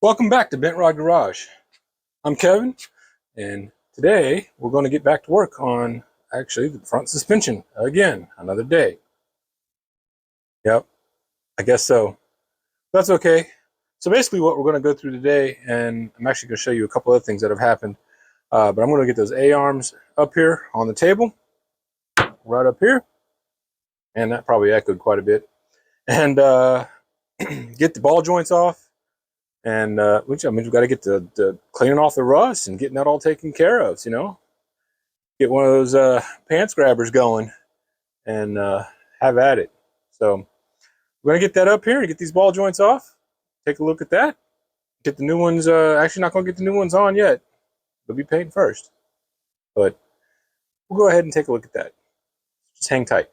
Welcome back to Bent Rod Garage. I'm Kevin, and today we're going to get back to work on actually the front suspension again. Another day. Yep, I guess so. That's okay. So basically, what we're going to go through today, and I'm actually going to show you a couple other things that have happened. But I'm going to get those A-arms up here on the table, right up here, and that probably echoed quite a bit. And get the ball joints off. And which I mean, we've got to get the cleaning off the rust and getting that all taken care of. Get one of those pants grabbers going and have at it. So we're gonna get that up here and get these ball joints off. Take a look at that. Get the new ones. Actually, not gonna get the new ones on yet. They'll be painted first. But we'll go ahead and take a look at that. Just hang tight.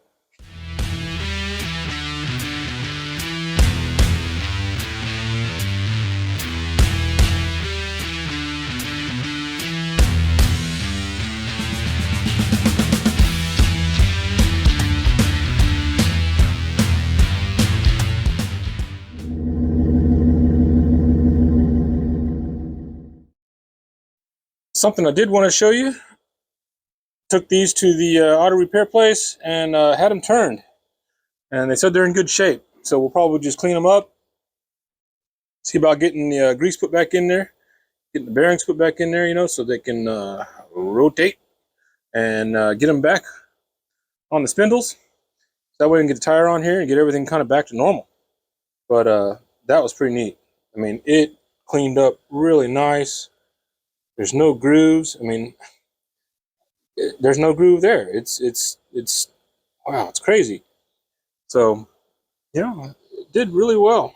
Something I did want to show you. Took these to the auto repair place and had them turned. And they said they're in good shape. So we'll probably just clean them up. See about getting the grease put back in there. Getting the bearings put back in there, so they can rotate and get them back on the spindles. That way we can get the tire on here and get everything kind of back to normal. But that was pretty neat. I mean, it cleaned up really nice. There's no grooves. I mean, there's no groove there. It's wow, it's crazy. So yeah, it did really well.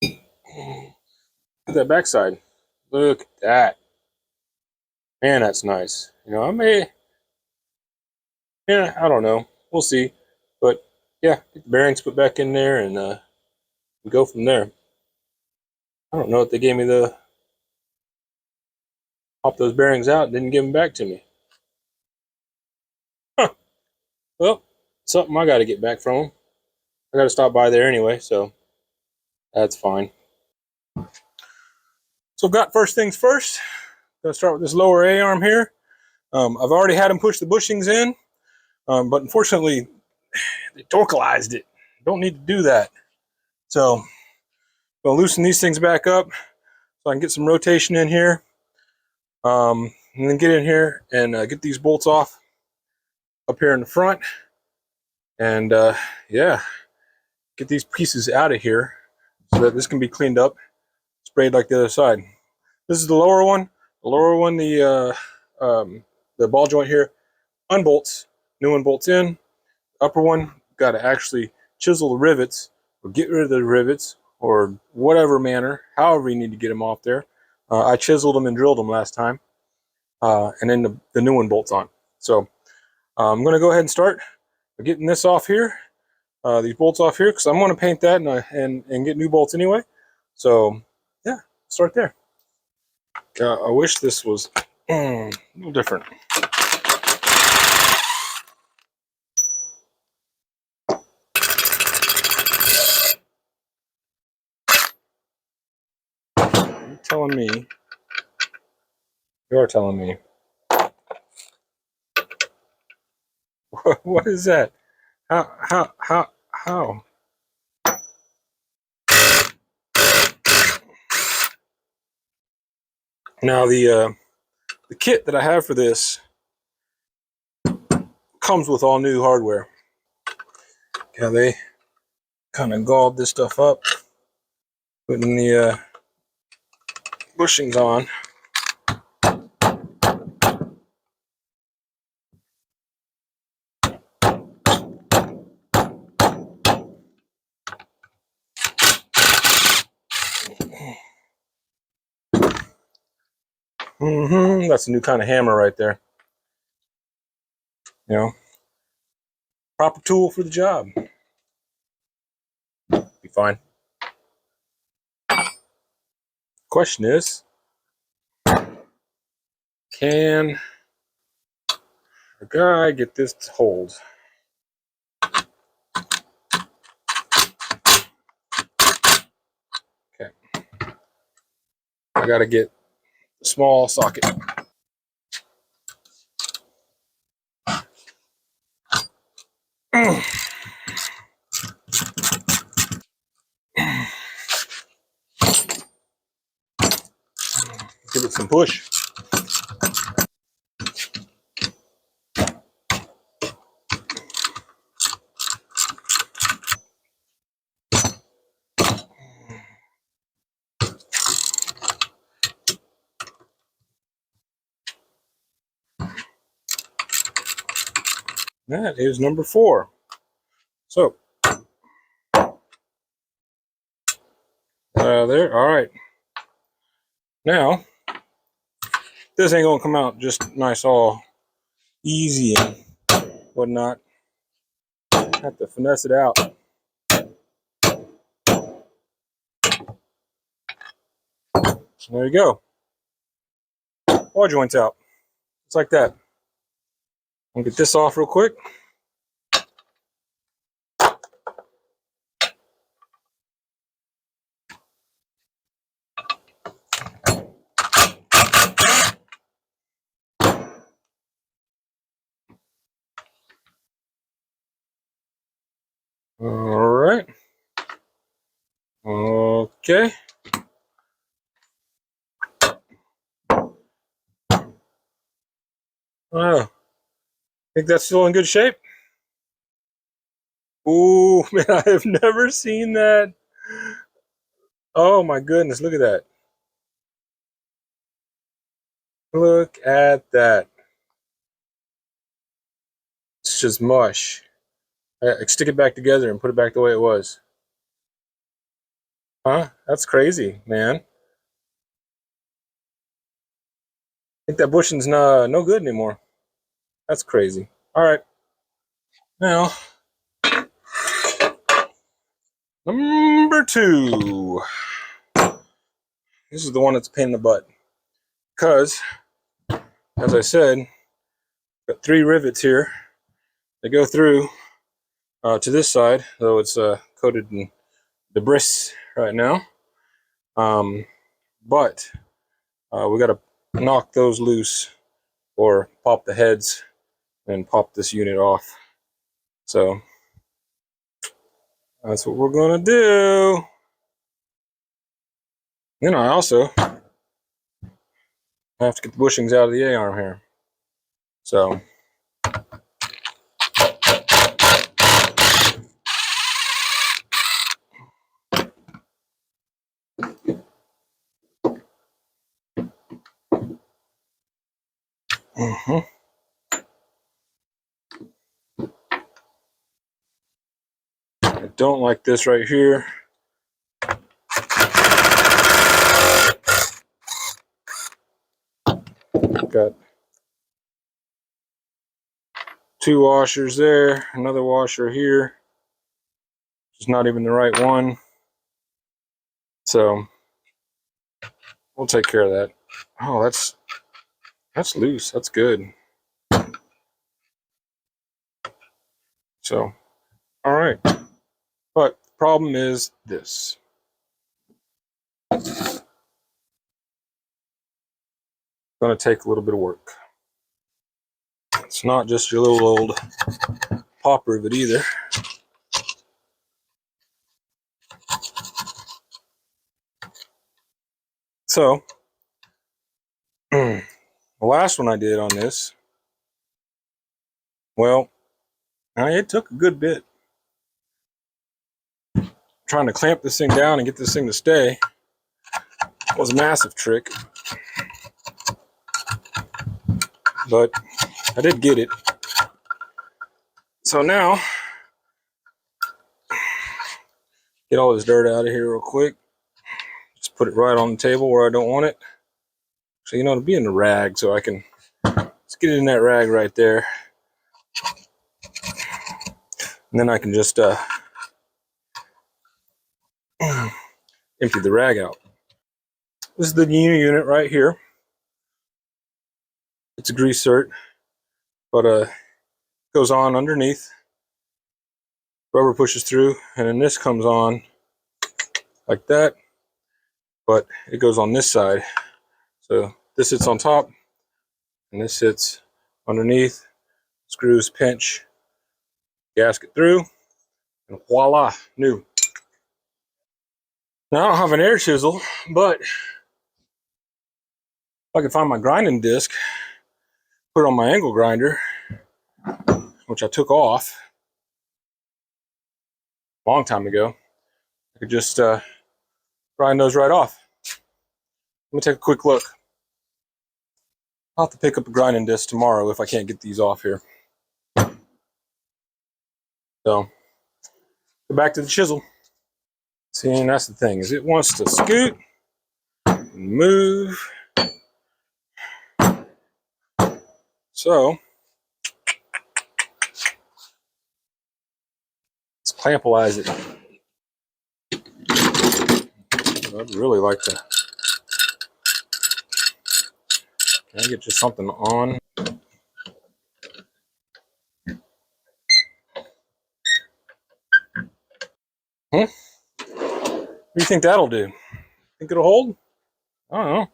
Look at that backside. Look at that. Man, that's nice. I don't know. We'll see. But yeah, get the bearings put back in there and go from there. I don't know if they gave me the pop those bearings out and didn't give them back to me. Huh. Well, something I got to get back from them. I got to stop by there anyway, so that's fine. So I've got first things first. Gonna start with this lower A-arm here. I've already had them push the bushings in, but unfortunately they torqualized it. Don't need to do that. So I'm gonna loosen these things back up so I can get some rotation in here. And then get in here and get these bolts off up here in the front. And yeah, get these pieces out of here so that this can be cleaned up, sprayed like the other side. This is the lower one. The lower one, the ball joint here, unbolts. New one bolts in. Upper one, got to actually chisel the rivets or get rid of the rivets or whatever manner, however you need to get them off there. I chiseled them and drilled them last time. And then the new one bolts on. So I'm going to go ahead and start getting this off here, these bolts off here, because I'm going to paint that and get new bolts anyway. So yeah, start there. I wish this was a little different. You're telling me. You're telling me. What is that? How? Now the kit that I have for this comes with all new hardware. Yeah, they kind of galled this stuff up, putting the bushings on. That's a new kind of hammer right there. Proper tool for the job. Be fine. Question is, can a guy get this to hold? Okay. I got to get the small socket. Give it some push. That is number 4. So, there. All right. Now, this ain't gonna come out just nice, all easy and whatnot. Have to finesse it out. So there you go. Ball joints out. It's like that. I'll get this off real quick. All right. Okay. Oh, think that's still in good shape? Ooh, man, I have never seen that. Oh my goodness, look at that. Look at that. It's just mush. I stick it back together and put it back the way it was. Huh? That's crazy, man. I think that bushing's no good anymore. That's crazy. All right. Now, number 2. This is the one that's a pain in the butt. Because, as I said, got 3 rivets here. They go through to this side, though it's coated in debris right now. But we got to knock those loose or pop the heads and pop this unit off. So that's what we're gonna do. Then I also have to get the bushings out of the A-arm here. So I don't like this right here. Got 2 washers there, another washer here. It's not even the right one. So we'll take care of that. Oh, that's loose. That's good. So, all right. But the problem is this. It's going to take a little bit of work. It's not just your little old pop rivet either. So, the last one I did on this, well, it took a good bit. Trying to clamp this thing down and get this thing to stay was a massive trick. But I did get it. So now, get all this dirt out of here real quick. Just put it right on the table where I don't want it. So, it'll be in the rag, so I can just get it in that rag right there. And then I can just empty the rag out. This is the new unit right here. It's a grease cert, but goes on underneath. Rubber pushes through, and then this comes on like that. but it goes on this side. So this sits on top, and this sits underneath. Screws pinch, gasket through, and voila, new. Now I don't have an air chisel, but if I can find my grinding disc, put it on my angle grinder, which I took off a long time ago, I could just grind those right off. Let me take a quick look. I'll have to pick up a grinding disc tomorrow if I can't get these off here. So, go back to the chisel. See, and that's the thing, is it wants to scoot and move. So, let's clampalize it. I'd really like to. Can I get just something on? What do you think that'll do? Think it'll hold? I don't know.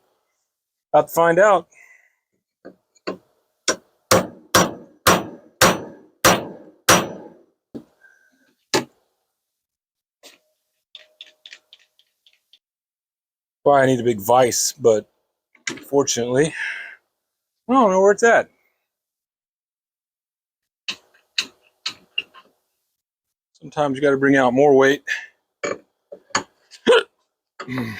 About to find out. Why I need a big vise, but fortunately, I don't know where it's at. Sometimes you got to bring out more weight. I'm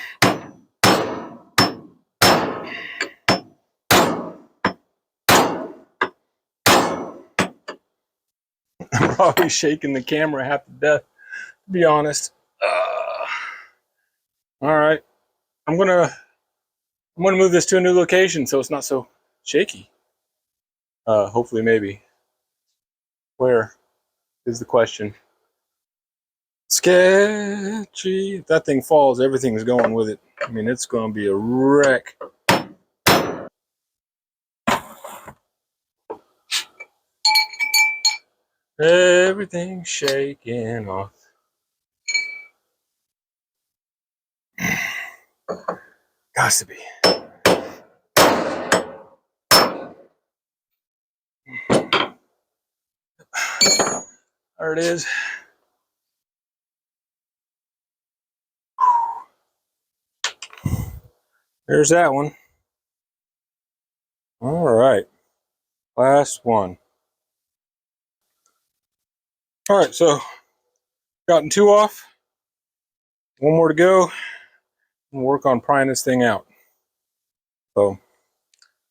probably shaking the camera half to death, to be honest. All right, I'm gonna move this to a new location so it's not so shaky. Hopefully, maybe. Where is the question? Sketchy. If that thing falls, everything's going with it. I mean, it's going to be a wreck. Everything's shaking off. Got to be. There it is. There's that one. All right. Last one. All right, so gotten two off. One more to go. We'll work on prying this thing out. So,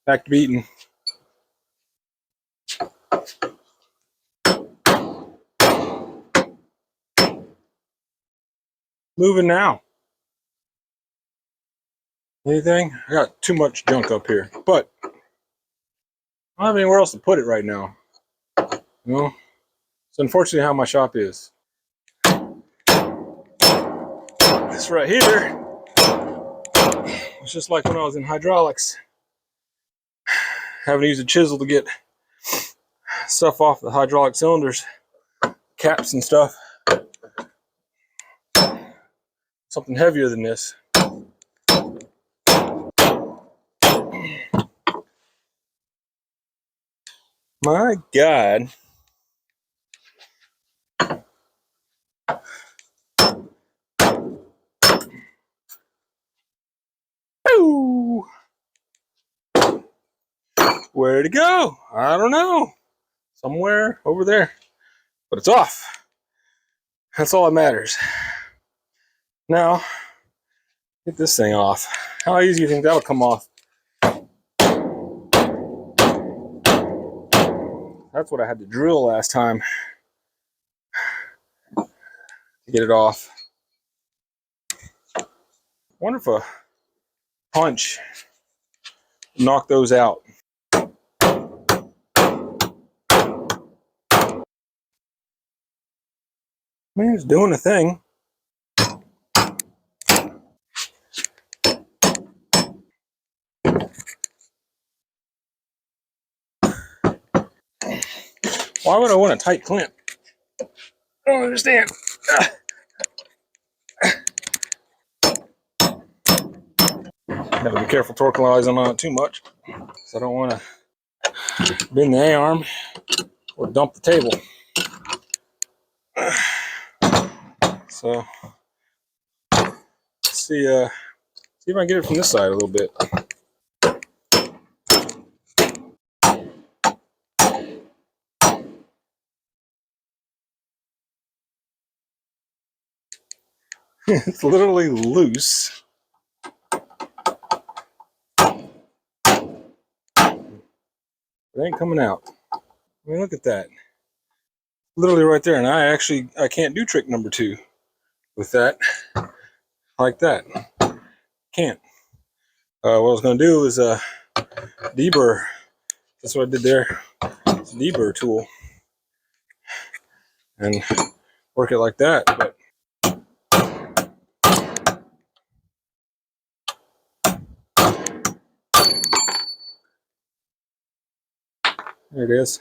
back to beating. Moving now. Anything? I got too much junk up here, but I don't have anywhere else to put it right now. You know, it's unfortunately how my shop is. This right here, it's just like when I was in hydraulics, having to use a chisel to get stuff off the hydraulic cylinders, caps and stuff. Something heavier than this. My God. Ooh. Where'd it go? I don't know. Somewhere over there. But it's off. That's all that matters. Now, get this thing off. How easy do you think that'll come off? That's what I had to drill last time to get it off. Wonder if a punch knock those out. I mean, it's doing a thing. Why would I want a tight clamp? I don't understand. Gotta be careful torquing on it too much, because I don't want to bend the A-arm or dump the table. So let's see if I can get it from this side a little bit. It's literally loose. It ain't coming out. I mean, look at that. Literally right there. And I can't do trick number 2 with that. Like that. Can't. What I was going to do is deburr. That's what I did there. It's a deburr tool. And work it like that. But there it is.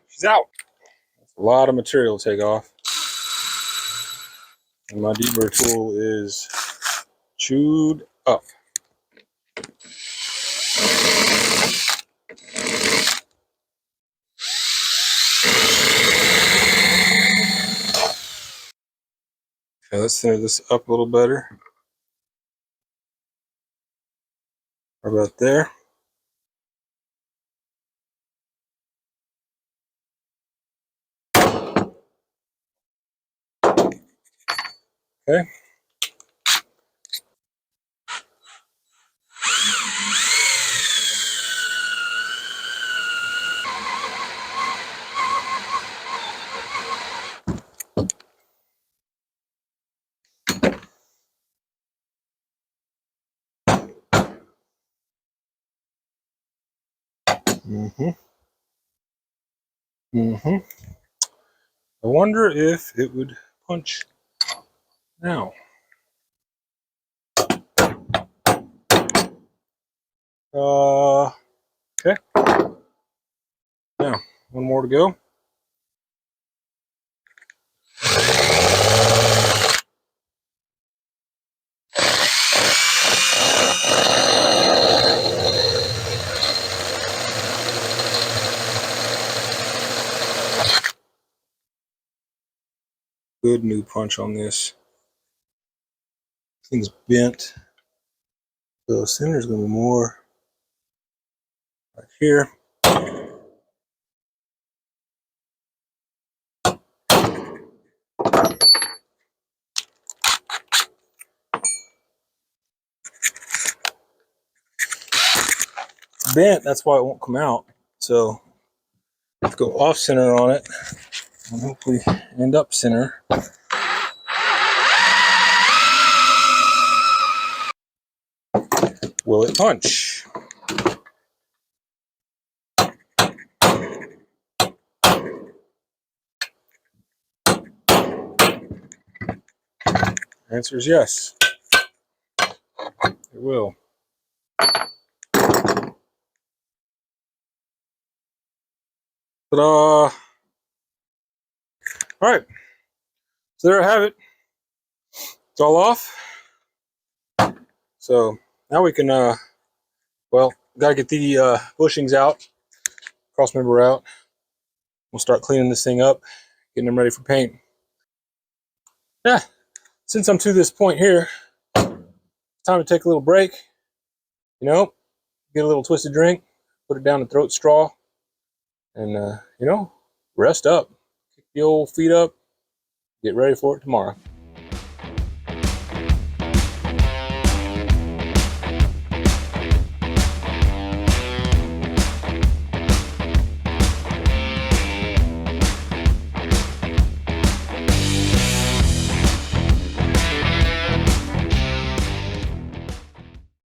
She's out. That's a lot of material to take off. And my deburr tool is chewed up. Okay, let's center this up a little better. How about there? Okay. I wonder if it would punch now. Okay. Now, one more to go. Good new punch on this. Thing's bent. So the center's going to be more right here. It's bent, that's why it won't come out. So I have to go off center on it and hopefully end up center. Will it punch? Answer is yes. It will. Ta-da! All right. So there I have it. It's all off. So now we can, well, gotta get the bushings out, cross member out. We'll start cleaning this thing up, getting them ready for paint. Yeah, since I'm to this point here, it's time to take a little break. You know, get a little twisted drink, put it down the throat straw, and, you know, rest up. Kick the old feet up, get ready for it tomorrow.